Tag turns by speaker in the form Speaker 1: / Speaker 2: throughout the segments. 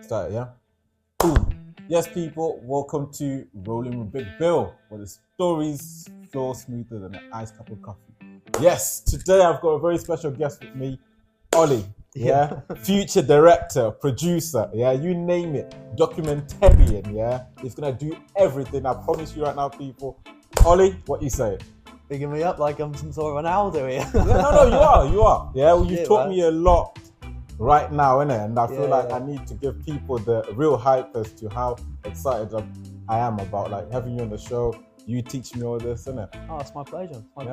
Speaker 1: Start, yeah? Cool. Yes, people, welcome to Rolling with Big Bill, where the stories flow smoother than an iced cup of coffee. Yes, today I've got a very special guest with me, Ollie. Yeah, future director, producer, yeah, you name it, documentarian, yeah. He's gonna do everything. I promise you right now, people. Ollie, what you say?
Speaker 2: Bigging me up like I'm some sort of Ronaldo here.
Speaker 1: Yeah, no, you are. Yeah, well, you
Speaker 2: Shit,
Speaker 1: taught
Speaker 2: man.
Speaker 1: me a lot right now, innit? And I feel
Speaker 2: Yeah,
Speaker 1: like
Speaker 2: yeah.
Speaker 1: I need to give people the real hype as to how excited I am about like having you on the show. You teach me all this, innit?
Speaker 2: Oh, it's my pleasure. It's my
Speaker 1: Yeah.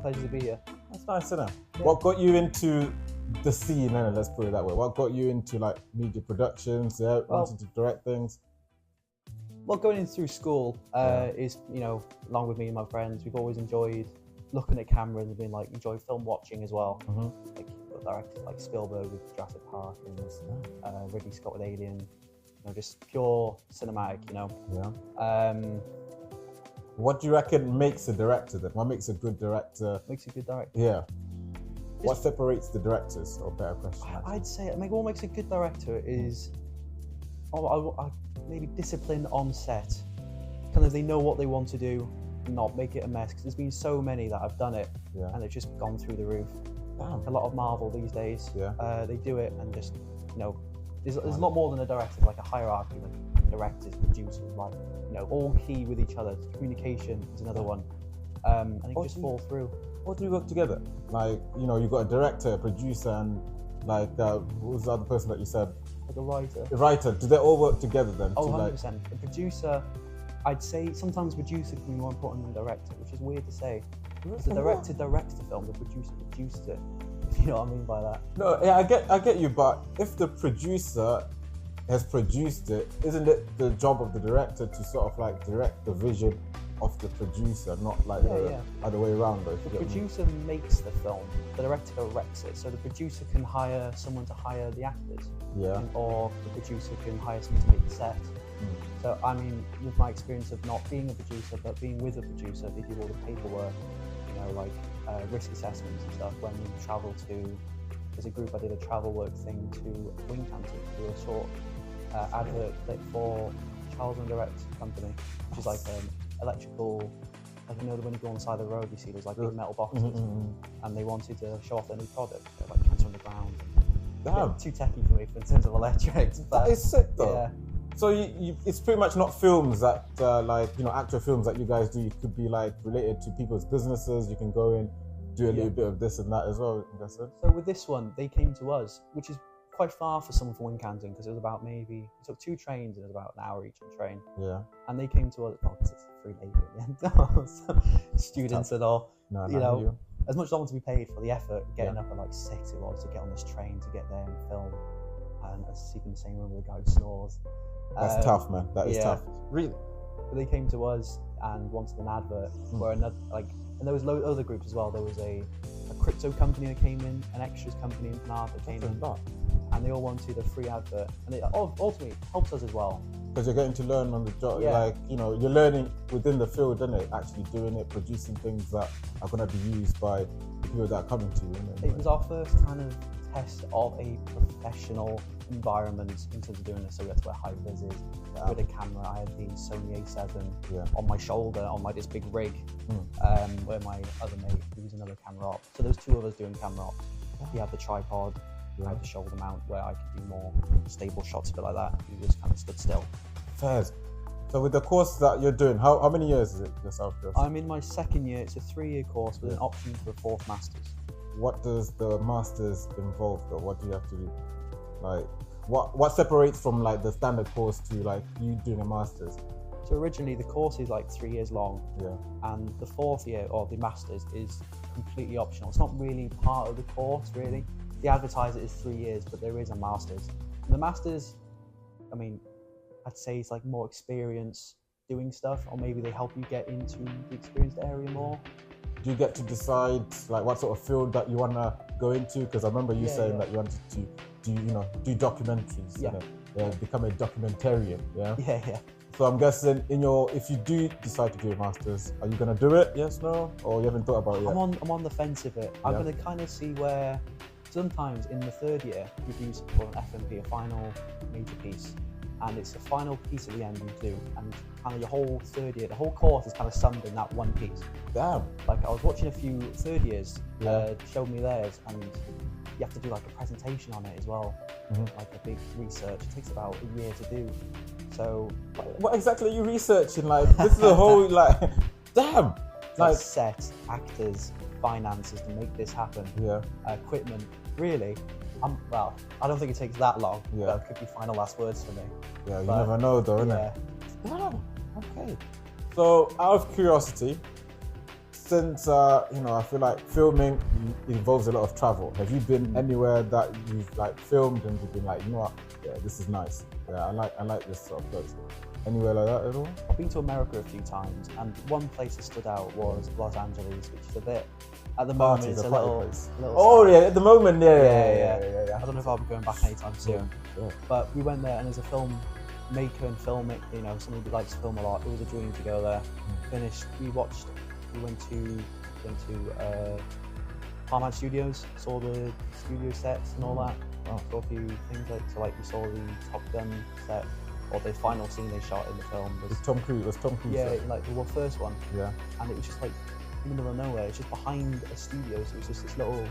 Speaker 2: pleasure to be here.
Speaker 1: That's nice, innit?
Speaker 2: Yeah.
Speaker 1: What got you into the scene, innit? Let's put it that way. What got you into like media productions? Yeah, wanting to direct things.
Speaker 2: Well, going in through school is, along with me and my friends, we've always enjoyed looking at cameras and being like, enjoy film watching as well.
Speaker 1: Mm-hmm.
Speaker 2: Like directors like Spielberg with Jurassic Park and Ridley Scott with Alien. Just pure cinematic.
Speaker 1: Yeah. What do you reckon makes a director then? What makes a good director?
Speaker 2: Makes a good director.
Speaker 1: Yeah. What separates the directors? Or better question.
Speaker 2: I'd say what makes a good director is maybe discipline on set. Kind of they know what they want to do, and not make it a mess. Because there's been so many that have done it, and they've just gone through the roof.
Speaker 1: Damn.
Speaker 2: A lot of Marvel these days, they do it and just, there's a lot more than a director, like a hierarchy, like directors, producers, like, all key with each other. Communication is another one, and it just fall through.
Speaker 1: How do you work together? Like, you've got a director, a producer, and like, what was the other person that you said?
Speaker 2: Like a writer.
Speaker 1: The writer. Do they all work together then?
Speaker 2: Oh, 100%. The producer, I'd say sometimes producer can be more important than director, which is weird to say. The director directs the film, the producer produced it. If you know what I mean by that.
Speaker 1: No, yeah, I get you, but if the producer has produced it, isn't it the job of the director to sort of like direct the vision of the producer, not like the other way around? Though,
Speaker 2: the producer makes the film, the director directs it. So the producer can hire someone to hire the actors, or the producer can hire someone to make the set. So I mean, with my experience of not being a producer but being with a producer, they do all the paperwork, like risk assessments and stuff. When we travel to, as a group, I did a travel work thing to Wincanton, to a short advert for Charles and Direct company, which is like electrical. Like, when you go on the side of the road, you see those like big metal boxes, and they wanted to show off their new product. They're like cancer on the ground.
Speaker 1: Damn.
Speaker 2: Too techy for me in terms of electrics. But
Speaker 1: that is sick though.
Speaker 2: Yeah.
Speaker 1: So it's pretty much not films that actual films that you guys do. It could be like related to people's businesses. You can go in, do a little bit of this and that as well. In that sense.
Speaker 2: So with this one, they came to us, which is quite far for someone from Wincanton, because it was about we took 2 trains and it was about an hour each on train.
Speaker 1: Yeah. And
Speaker 2: they came to us, because it's free labour in the end. So, students and all.
Speaker 1: No,
Speaker 2: as much as I want to be paid for the effort, getting up at like 6 it was to get on this train to get there and film, and sleep in the same room with a guy who snores.
Speaker 1: That's tough, man. That is tough.
Speaker 2: Really. But they came to us and wanted an advert where and there was other groups as well. There was a crypto company that came in, an extras company in Penard that came in, and they all wanted a free advert. And it ultimately helps us as well. Because
Speaker 1: you're getting to learn on the job. You're learning within the field, isn't it? Actually doing it, producing things that are going to be used by the people that are coming to you.
Speaker 2: It was our first kind of test of a professional environment in terms of doing this. So we had to wear high vises with a camera. I had the Sony A7 on my shoulder on this big rig, where my other mate, who was another camera op. So there was 2 of us doing camera ops. He had the tripod, I had the shoulder mount where I could do more stable shots, a bit like that. He just kind of stood still.
Speaker 1: Fairs. So with the course that you're doing, how many years is it yourself?
Speaker 2: I'm in my 2nd year. It's a 3-year course with an option for a 4th master's.
Speaker 1: What does the master's involve though? What do you have to do? Like, what separates from like the standard course to like you doing a master's?
Speaker 2: So originally the course is like 3 years long, and the 4th year, or the master's, is completely optional. It's not really part of the course, really. They advertise it as 3 years, but there is a master's. And the master's, I mean, I'd say it's like more experience doing stuff, or maybe they help you get into the experienced area more.
Speaker 1: Do you get to decide like what sort of field that you want to go into? Because I remember you saying that you wanted to do documentaries, become a documentarian.
Speaker 2: Yeah.
Speaker 1: So I'm guessing if you do decide to do a master's, are you gonna do it? Yes, no, or you haven't thought about it yet?
Speaker 2: I'm on the fence of it. I'm gonna kind of see where sometimes in the third year we do something called an FMP, a final major piece, and it's the final piece at the end you do, and kind of your whole third year, the whole course is kind of summed in that one piece.
Speaker 1: Damn.
Speaker 2: Like I was watching a few third years showed me theirs, and you have to do like a presentation on it as well, like a big research. It takes about a year to do. So
Speaker 1: what exactly are you researching? Like this is a whole like damn.
Speaker 2: Like set, actors, finances to make this happen.
Speaker 1: Yeah.
Speaker 2: Equipment. Really, well, I don't think it takes that long.
Speaker 1: Yeah.
Speaker 2: That could be final last words for me.
Speaker 1: Yeah, you never know though, innit?
Speaker 2: Yeah.
Speaker 1: Damn. Okay. So out of curiosity, since I feel like filming involves a lot of travel. Have you been anywhere that you've like filmed and you've been like, you know what? Yeah, this is nice. Yeah, I like this sort of place. Anywhere like that at all?
Speaker 2: I've been to America a few times, and one place that stood out was Los Angeles, which is a bit, at the moment, it's a little
Speaker 1: oh yeah, at the moment,
Speaker 2: yeah. I don't know if I'll be going back anytime soon.
Speaker 1: Yeah.
Speaker 2: But we went there, and as a filmmaker and filmic, somebody who likes to film a lot, it was a dream to go there. Finished. We went to Paramount Studios, saw the studio sets and all that. Saw a few things like we saw the Top Gun set, or the final scene they shot in the film was
Speaker 1: Tom Cruise.
Speaker 2: Yeah, like the first one.
Speaker 1: Yeah.
Speaker 2: And it was just like in the middle of nowhere. It's just behind a studio, so it was just this little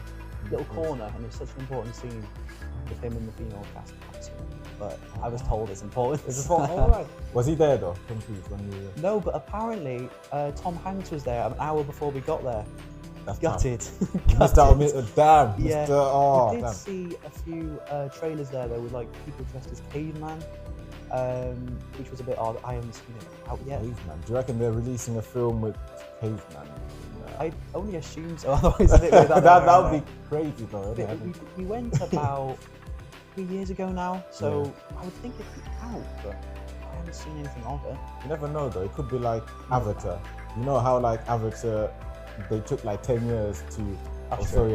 Speaker 2: corner, and it's such an important scene with him and the female cast. But I was told it's important.
Speaker 1: All right. Was he there though, Tom Cruise, when you were...
Speaker 2: No, but apparently Tom Hanks was there an hour before we got there.
Speaker 1: That's
Speaker 2: Gutted.
Speaker 1: Damn.
Speaker 2: Yeah.
Speaker 1: We did
Speaker 2: see a few trailers there though with like people dressed as caveman, which was a bit odd. I haven't seen it out yet.
Speaker 1: Caveman. Do you reckon they're releasing a film with caveman?
Speaker 2: I only assume so. Otherwise, a bit weird.
Speaker 1: that would be crazy though.
Speaker 2: We went about 3 years ago now, so I would think it'd be out, but I haven't seen anything of it.
Speaker 1: You never know though. It could be like Avatar. You know how like Avatar, they took like 10 years to. So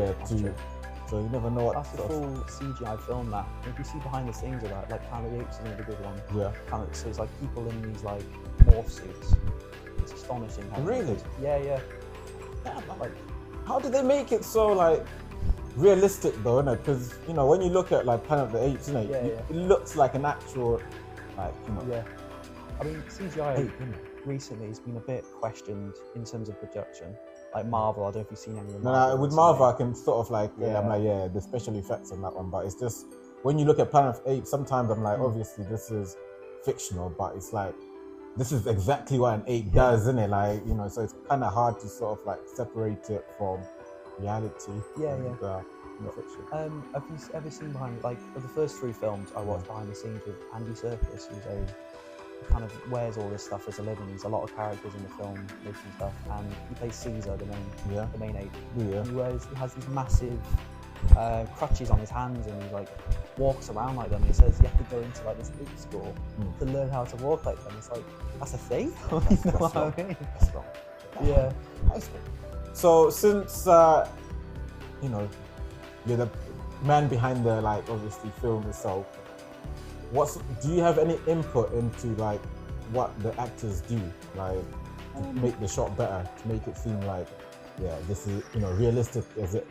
Speaker 1: you never know what.
Speaker 2: That's the full CGI film. That if you see behind the scenes of that, like Planet of the Apes is another good one.
Speaker 1: Yeah.
Speaker 2: So it's like people in these like morph suits. It's astonishing.
Speaker 1: Really?
Speaker 2: Yeah.
Speaker 1: Like, how did they make it so like realistic though, innit? Because when you look at like Planet of the Apes, it looks like an actual, like
Speaker 2: Yeah. I mean, CGI recently has been a bit questioned in terms of production. Like Marvel, I don't know if you've seen any of them.
Speaker 1: No, with Marvel, I can sort of like, I'm like, the special effects on that one, but it's just when you look at Planet of the Apes, sometimes I'm like, obviously this is fictional, but it's like this is exactly what an ape does, isn't it? Like, so it's kind of hard to sort of like separate it from reality. And fiction.
Speaker 2: Have you ever seen behind, like, for the first 3 films I watched behind the scenes with Andy Serkis, who's kind of wears all this stuff as a living. There's a lot of characters in the film making stuff, and he plays Caesar, the main ape.
Speaker 1: Yeah.
Speaker 2: He has these massive crutches on his hands, and he like walks around like them. He says you have to go into like this ape school to learn how to walk like them. It's like, that's a thing. You know what I mean? Yeah.
Speaker 1: So since you're the man behind the like obviously film itself, do you have any input into like what the actors do, like to make the shot better, to make it seem like this is realistic as it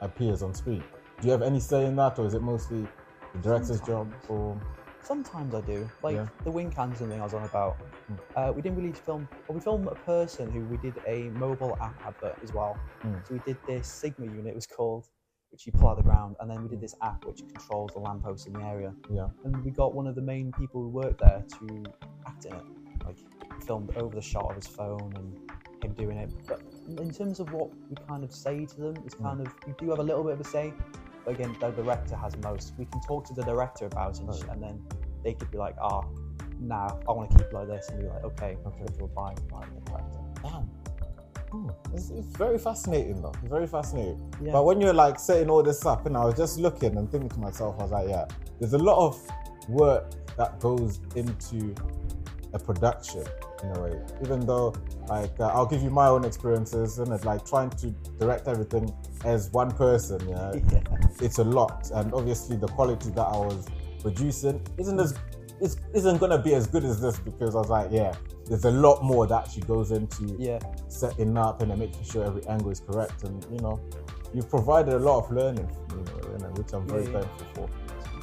Speaker 1: appears on screen? Do you have any say in that, or is it mostly the director's job? Or
Speaker 2: sometimes I do, like the Wincanton thing I was on about. We didn't really film, we filmed a person who we did a mobile app advert as well. So we did this Sigma unit, it was called, which you pull out of the ground, and then we did this app which controls the lampposts in the area. And we got one of the main people who worked there to act in it. Like, filmed over the shot of his phone and him doing it. But in terms of what we kind of say to them, it's kind of, we do have a little bit of a say. But again, the director has most. We can talk to the director about it, and then they could be like, I want to keep it like this, and be like, okay, we'll buy the director.
Speaker 1: Damn. It's very fascinating though. It's very fascinating.
Speaker 2: Yeah.
Speaker 1: But when you're like setting all this up, and I was just looking and thinking to myself, I was like, there's a lot of work that goes into a production in a way. Even though, like, I'll give you my own experiences, and it's like trying to direct everything as one person. It's a lot, and obviously the quality that I was producing isn't gonna be as good as this, because I was like, there's a lot more that actually goes into setting up and then making sure every angle is correct, and you've provided a lot of learning, which I'm very thankful for.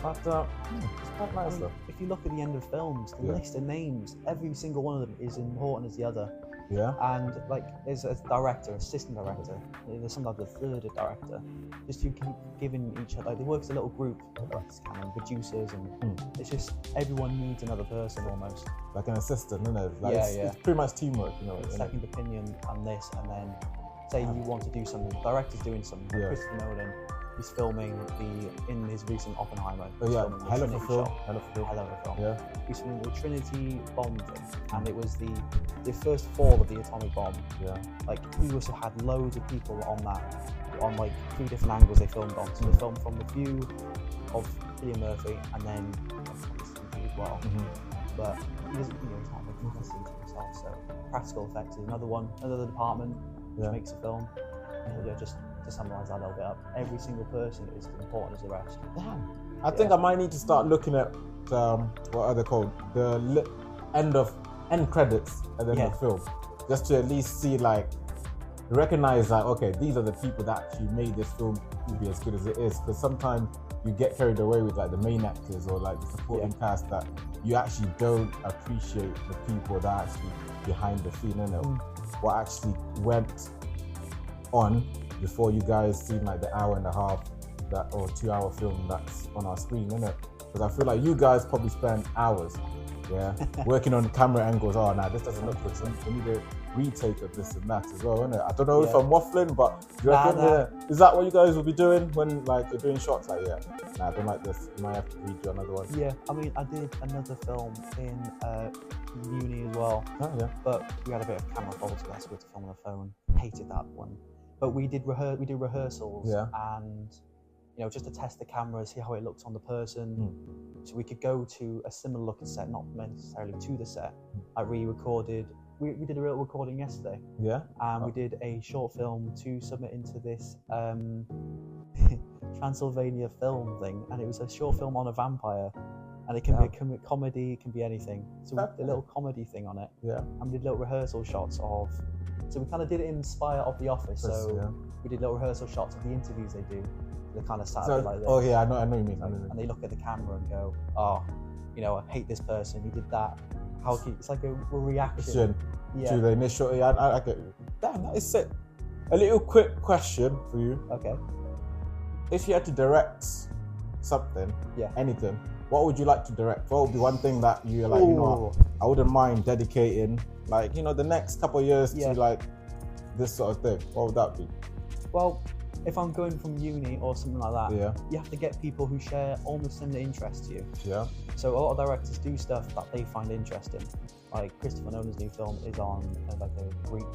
Speaker 1: But it's quite nice though.
Speaker 2: If you look at the end of films, the list of names, every single one of them is important as the other.
Speaker 1: Yeah.
Speaker 2: And like, there's a director, assistant director, there's sometimes a third director. Just you keep giving each other, like, they work as a little group, like producers, and it's just everyone needs another person almost.
Speaker 1: Like an assistant, isn't it? Like it's pretty much teamwork,
Speaker 2: Second opinion on this, and then say you want to do something, the director's doing something. Like Christopher Nolan, he's filming in his recent Oppenheimer.
Speaker 1: Hell of a film. Yeah.
Speaker 2: He's filming the Trinity bomb thing, and it was the first fall of the atomic bomb.
Speaker 1: Yeah.
Speaker 2: Like, he also had loads of people on that, on like 3 different angles they filmed on. So they filmed from the view of Cillian Murphy, and then as well. But he doesn't, he's not making a scene to himself. So practical effects is another department which makes a film. Just to summarise that a little bit up, every single person is as important as the rest.
Speaker 1: Damn. I think I might need to start looking at what are they called? The end credits at the end of the film, just to at least see, like, recognize that, okay, these are the people that actually made this film to be as good as it is. Because sometimes you get carried away with like the main actors or like the supporting cast, that you actually don't appreciate the people that are actually behind the scene, what actually went on before you guys see like the hour and a half or 2 hour film that's on our screen, because I feel like you guys probably spend hours working on camera angles. Oh, nah, this doesn't look good, so we need a retake of this and that as well, innit? I don't know if I'm waffling, but do you reckon, is that what you guys will be doing when like you're doing shots? Like, nah, I don't like this, you might have to redo another one.
Speaker 2: Yeah, I mean, I did another film in uni as well, but we had a bit of camera faulty, so we had to film on the phone. Hated that one. But we did rehearsals, and just to test the camera, see how it looked on the person, so we could go to a similar looking set, not necessarily to the set. I re-recorded. We did a real recording yesterday. Yeah. And we did a short film to submit into this Transylvania film thing, and it was a short film on a vampire, and it can be a comedy, it can be anything. So we did a little comedy thing on it. Yeah. And we did little rehearsal shots of. So we kind of did it in spire of The Office. So we did little rehearsal shots of the interviews they do. They kind of sat like this.
Speaker 1: Oh yeah, I know what you mean.
Speaker 2: And they look at the camera and go, "Oh, I hate this person. He did that. How can?" It's like a reaction
Speaker 1: to the initial. I get you. Damn, that is sick. A little quick question for you.
Speaker 2: Okay.
Speaker 1: If you had to direct something, anything, what would you like to direct? What would be one thing that you're like, I wouldn't mind dedicating, like, the next couple of years to like this sort of thing? What would that be?
Speaker 2: Well, if I'm going from uni or something like that, you have to get people who share almost similar interests to you. Yeah. So a lot of directors do stuff that they find interesting. Like Christopher Nolan's new film is on like a Greek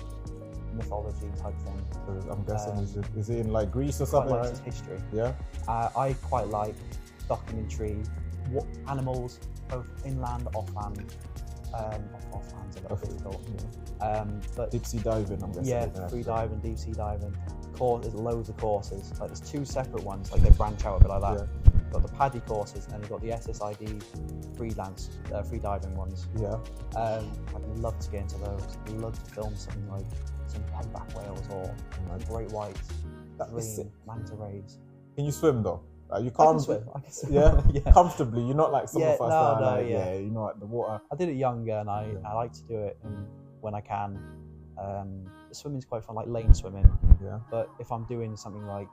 Speaker 2: mythology type thing.
Speaker 1: So I'm guessing is it in like Greece or something?
Speaker 2: Like history.
Speaker 1: Yeah.
Speaker 2: I quite like documentary animals, both inland, offland. Offland's a little difficult. But
Speaker 1: deep sea diving, I'm guessing.
Speaker 2: Yeah, free diving, deep sea diving. There's loads of courses. Like there's 2 separate ones, like they branch out a bit like that. You've got the PADI courses, and you've got the SSID free diving ones. Yeah. I'd love to get into those. I'd love to film something like some humpback whales or great whites, green manta rays.
Speaker 1: Can you swim though? You can't
Speaker 2: swim. I can swim.
Speaker 1: Yeah, comfortably. You're not like some of us that are like, the water.
Speaker 2: I did it younger, and I like to do it when I can. Swimming's quite fun, like lane swimming. Yeah. But if I'm doing something like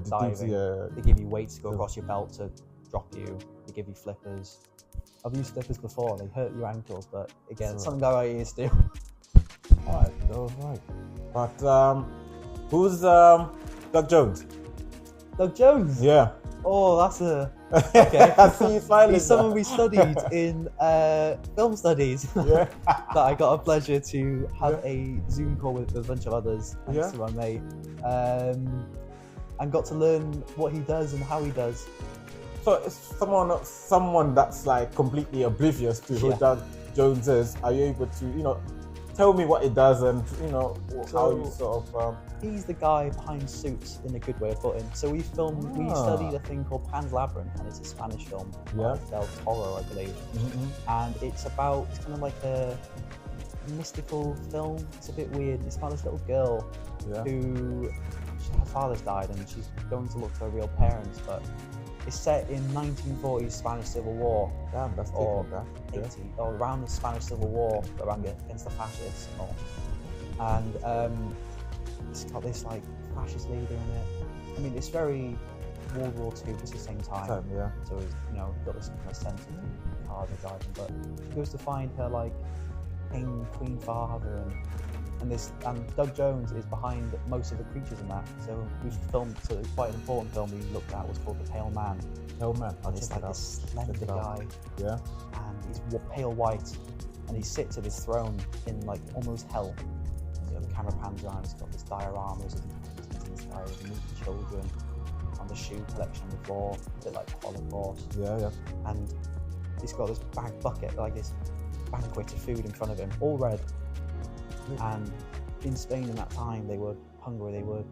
Speaker 2: diving, they give you weights to go across your belt to drop you. They give you flippers. I've used flippers before. They hurt your ankles, but again, it's something that I used to.
Speaker 1: Alright, right. But who's Doug Jones?
Speaker 2: Doug Jones?
Speaker 1: Yeah.
Speaker 2: Oh, that's okay.
Speaker 1: I see you smiling.
Speaker 2: He's someone we studied in film studies. Yeah. That I got a pleasure to have a Zoom call with a bunch of others, thanks to my mate, and got to learn what he does and how he does.
Speaker 1: So it's someone that's like completely oblivious to who Doug Jones is. Are you able to, tell me what he does and how you sort of?
Speaker 2: He's the guy behind Suits, in a good way of putting. So we studied a thing called Pan's Labyrinth, and it's a Spanish film. Del Toro, I believe. Mm-hmm. And it's kind of like a mystical film. It's a bit weird. It's about this little girl who her father's died and she's going to look for her real parents, but it's set in 1940s Spanish Civil War.
Speaker 1: Damn, that's
Speaker 2: or
Speaker 1: that.
Speaker 2: 80, or around the Spanish Civil War, around against the fascists. And it's got this like fascist leader in it. I mean, it's very World War II, but at the same time.
Speaker 1: Yeah.
Speaker 2: So it's, got this kind of sense of cars are driving, but she goes to find her like king, queen father, and Doug Jones is behind most of the creatures in that. So we've filmed, so quite an important film we looked at was called The Pale Man.
Speaker 1: Pale Man.
Speaker 2: And it's like this slender guy.
Speaker 1: Yeah.
Speaker 2: And he's pale white, and he sits at his throne in like almost hell. The camera pans around. He's got this dioramas of this guy with meeting children on the shoe collection on the floor, a bit like Holocaust.
Speaker 1: Yeah.
Speaker 2: And he's got this bucket, like this banquet of food in front of him, all red. And in Spain in that time, they were hungry. They were,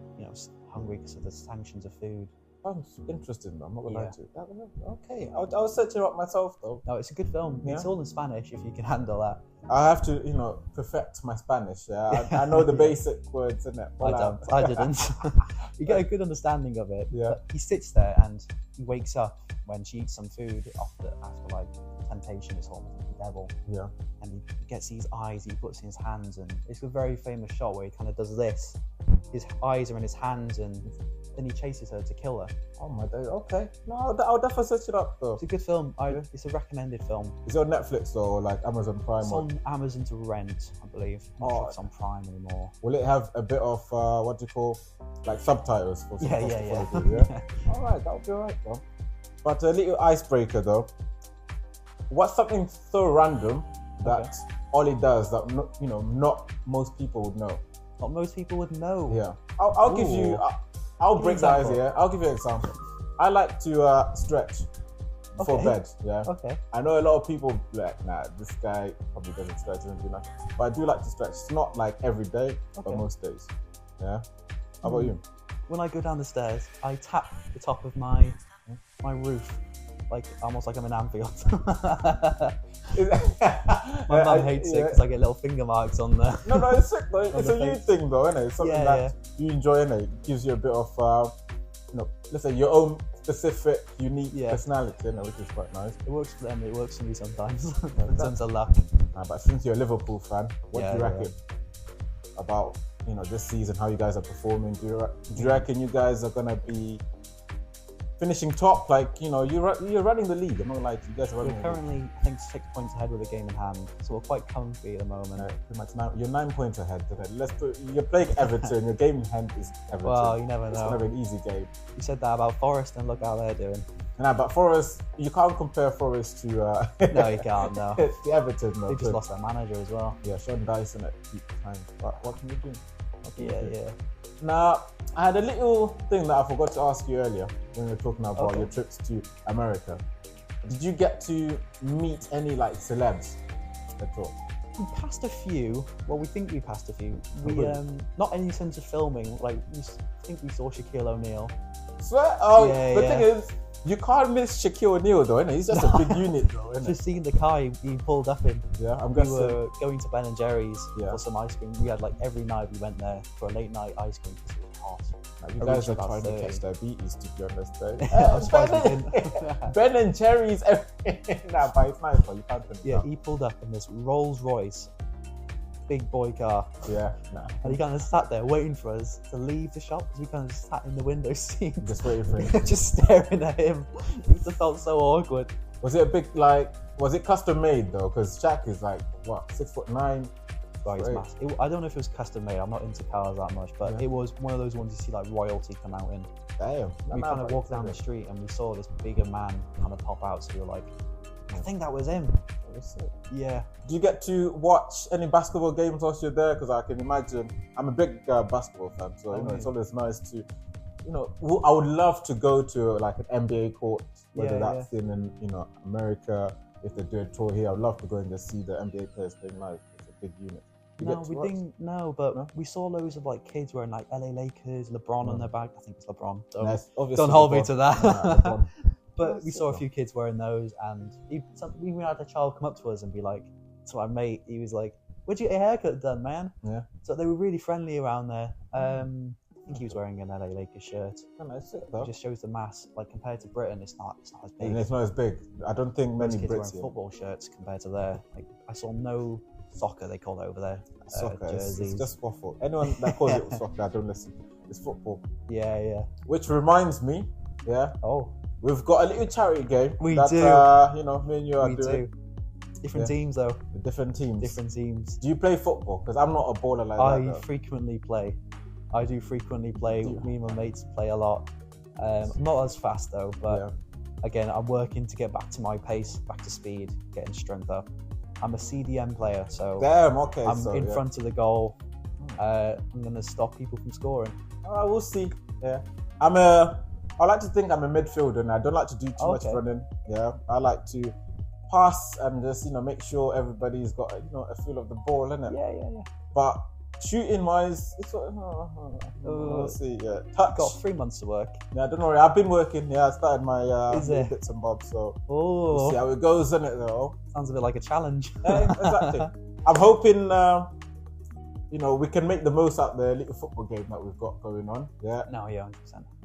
Speaker 2: hungry because of the sanctions of food.
Speaker 1: Sounds interesting, though. I'm not gonna lie to you. Okay, I'll search it up myself, though.
Speaker 2: No, it's a good film. Yeah? It's all in Spanish if you can handle that.
Speaker 1: I have to, perfect my Spanish. Yeah, I know the basic words, innit?
Speaker 2: I didn't. You get a good understanding of it.
Speaker 1: Yeah.
Speaker 2: But he sits there and he wakes up when she eats some food after like temptation. It's almost like the devil.
Speaker 1: Yeah.
Speaker 2: And he gets these eyes. He puts in his hands, and it's a very famous shot where he kind of does this. His eyes are in his hands, and then he chases her to kill her.
Speaker 1: Oh my days. Okay. No, I'll definitely search it up, though.
Speaker 2: It's a good film. It's a recommended film.
Speaker 1: Is it on Netflix or like Amazon Prime?
Speaker 2: It's on Amazon to rent, I believe. I'm not sure if it's on Prime anymore.
Speaker 1: Will it have a bit of what do you call, like subtitles for
Speaker 2: Yeah.
Speaker 1: All right, that'll be alright, though. But a little icebreaker, though. What's something so random that Ollie does that not most people would know?
Speaker 2: Not most people would know.
Speaker 1: Yeah. I'll give you. I'll break the ice here. I'll give you an example. I like to stretch before bed. Yeah.
Speaker 2: Okay.
Speaker 1: I know a lot of people like, nah, this guy probably doesn't stretch and do that. But I do like to stretch. It's not like every day, but most days. Yeah. How about you?
Speaker 2: When I go down the stairs, I tap the top of my roof, like almost like I'm in Anfield. My mum hates it because I get little finger marks on there.
Speaker 1: No, it's sick though. It's a you thing though, isn't it? It's something that you enjoy, innit? It gives you a bit of, let's say your own specific, unique personality, which is quite nice.
Speaker 2: It works for them. It works for me sometimes. In terms of luck.
Speaker 1: But since you're a Liverpool fan, what do you reckon about this season? How you guys are performing? Do you reckon you guys are gonna be finishing top? Like you're running the league. I'm not like you guys are running.
Speaker 2: We're currently, I think, 6 points ahead with a game in hand, so we're quite comfy at the moment.
Speaker 1: Pretty much you're 9 points ahead today. You're playing Everton. Your game in hand is Everton.
Speaker 2: Well, you never know.
Speaker 1: It's gonna be an easy game.
Speaker 2: You said that about Forest, and look how they're doing.
Speaker 1: No, but Forest, you can't compare Forest to.
Speaker 2: No, you can't. No.
Speaker 1: The Everton.
Speaker 2: They just lost their manager as well.
Speaker 1: Yeah, Sean Dyson at peak time. But what can you do?
Speaker 2: Yeah.
Speaker 1: Now, I had a little thing that I forgot to ask you earlier when we were talking about your trips to America. Did you get to meet any like celebs at all?
Speaker 2: We passed a few. Well, we think we passed a few. We not any sense of filming. Like I think we saw Shaquille O'Neal.
Speaker 1: Swear? The thing is, you can't miss Shaquille O'Neal though, innit? He's just a big unit though, innit?
Speaker 2: Just seeing the car he pulled up in.
Speaker 1: Yeah, I'm
Speaker 2: We
Speaker 1: guessing.
Speaker 2: were going to Ben & Jerry's for some ice cream. We had like every night we went there for a late night ice cream because it was hot.
Speaker 1: Like, you guys are trying to catch diabetes, to be honest.
Speaker 2: I'm surprised we didn't.
Speaker 1: Ben & Jerry's, nah, but it's nice though, you can't.
Speaker 2: Yeah, he pulled up in this Rolls Royce, big boy car.
Speaker 1: Yeah, nah.
Speaker 2: And he kind of sat there waiting for us to leave the shop because we kind of sat in the window seat.
Speaker 1: Just waiting for him.
Speaker 2: Just staring at him. It just felt so awkward.
Speaker 1: Was it a big, was it custom made though? Because Shaq is like, what, 6'9"?
Speaker 2: Well, he's massive. I don't know if it was custom made. I'm not into cars that much, but it was one of those ones you see like royalty come out in.
Speaker 1: Damn.
Speaker 2: We kind of walked down the street and we saw this bigger man kind of pop out. So we were like, I think that was him. Yeah. Do
Speaker 1: you get to watch any basketball games whilst you're there? Because I can imagine, I'm a big basketball fan, so it's always nice to, I would love to go to like an NBA court, whether that's in America. If they do a tour here, I'd love to go and just see the NBA players playing live. It's a big unit.
Speaker 2: But we saw loads of like kids wearing like LA Lakers, LeBron on their back. I think it's LeBron. Don't hold me to that. But we saw a few kids wearing those, and we had a child come up to us and be like, to my mate, he was like, "Where'd you get your haircut done, man?"
Speaker 1: Yeah.
Speaker 2: So they were really friendly around there. I think he was wearing an LA Lakers shirt.
Speaker 1: Oh, that's it, though.
Speaker 2: It just shows the mass. Like compared to Britain, it's not as big.
Speaker 1: And it's not as big. I don't think many
Speaker 2: Kids
Speaker 1: Brits
Speaker 2: wearing
Speaker 1: here.
Speaker 2: football shirts compared to there. Like I saw no soccer, they call it over there.
Speaker 1: Soccer. It's
Speaker 2: Jerseys.
Speaker 1: just waffle. Anyone that calls it soccer, I don't listen. It's football.
Speaker 2: Yeah.
Speaker 1: Which reminds me,
Speaker 2: Oh,
Speaker 1: we've got a little charity game.
Speaker 2: We
Speaker 1: that,
Speaker 2: do.
Speaker 1: You know, me and you are
Speaker 2: we
Speaker 1: doing.
Speaker 2: do. Different teams though.
Speaker 1: Different teams.
Speaker 2: Different teams.
Speaker 1: Do you play football? Because I'm not a baller like that.
Speaker 2: I frequently play. I do frequently play. Me and my mates play a lot. Not as fast though, but again, I'm working to get back to my pace, back to speed, getting strength up. I'm a CDM player, so
Speaker 1: damn. Okay,
Speaker 2: I'm in front of the goal. I'm gonna stop people from scoring.
Speaker 1: We'll see. Yeah, I like to think I'm a midfielder, and I don't like to do too much running. Yeah, I like to pass and just make sure everybody's got a feel of the ball, innit?
Speaker 2: Yeah.
Speaker 1: But shooting wise, it's we'll see. Yeah, touch.
Speaker 2: Got 3 months to work.
Speaker 1: Yeah, don't worry. I've been working. Yeah, I started my bits and bobs. So
Speaker 2: we'll
Speaker 1: see how it goes, innit? Though
Speaker 2: sounds a bit like a challenge.
Speaker 1: Yeah, exactly. I'm hoping we can make the most out of the little football game that we've got going on. Yeah.
Speaker 2: No, 100%.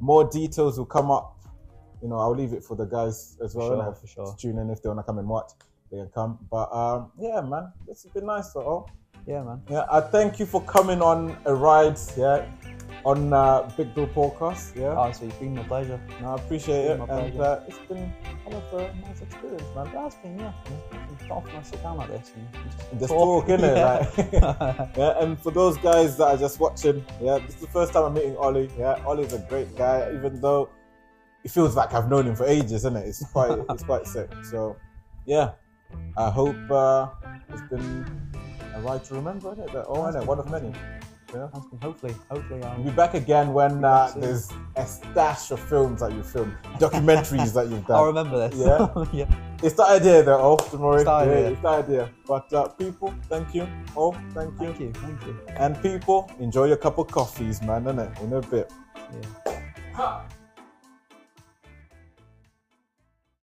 Speaker 1: More details will come up. I'll leave it for the guys as well.
Speaker 2: For sure.
Speaker 1: To tune in if they want to come and watch, they can come. But yeah, man, this has been nice.
Speaker 2: Yeah, man.
Speaker 1: Yeah, I thank you for coming on a ride. Yeah, on Big Bill Podcast. Yeah.
Speaker 2: Honestly, it's been my pleasure.
Speaker 1: No, I appreciate it, and
Speaker 2: it's
Speaker 1: been kind of a nice experience, man.
Speaker 2: That's been often I sit down like this and
Speaker 1: just talk, innit? Like, yeah, and for those guys that are just watching, this is the first time I'm meeting Ollie. Yeah, Ollie's a great guy, even though it feels like I've known him for ages, isn't it? It's quite sick. So, yeah, I hope it's been a ride to remember, isn't it? One of many. Yeah.
Speaker 2: Hopefully
Speaker 1: I'll be back again when there's a stash of films that you filmed, documentaries that you've done.
Speaker 2: I'll remember this.
Speaker 1: Yeah,
Speaker 2: yeah.
Speaker 1: It's the idea, though. Tomorrow.
Speaker 2: It's the
Speaker 1: idea. But people, thank you. Thank you.
Speaker 2: Thank you.
Speaker 1: And people, enjoy your cup of coffees, man. Innit? In a bit.
Speaker 2: Yeah.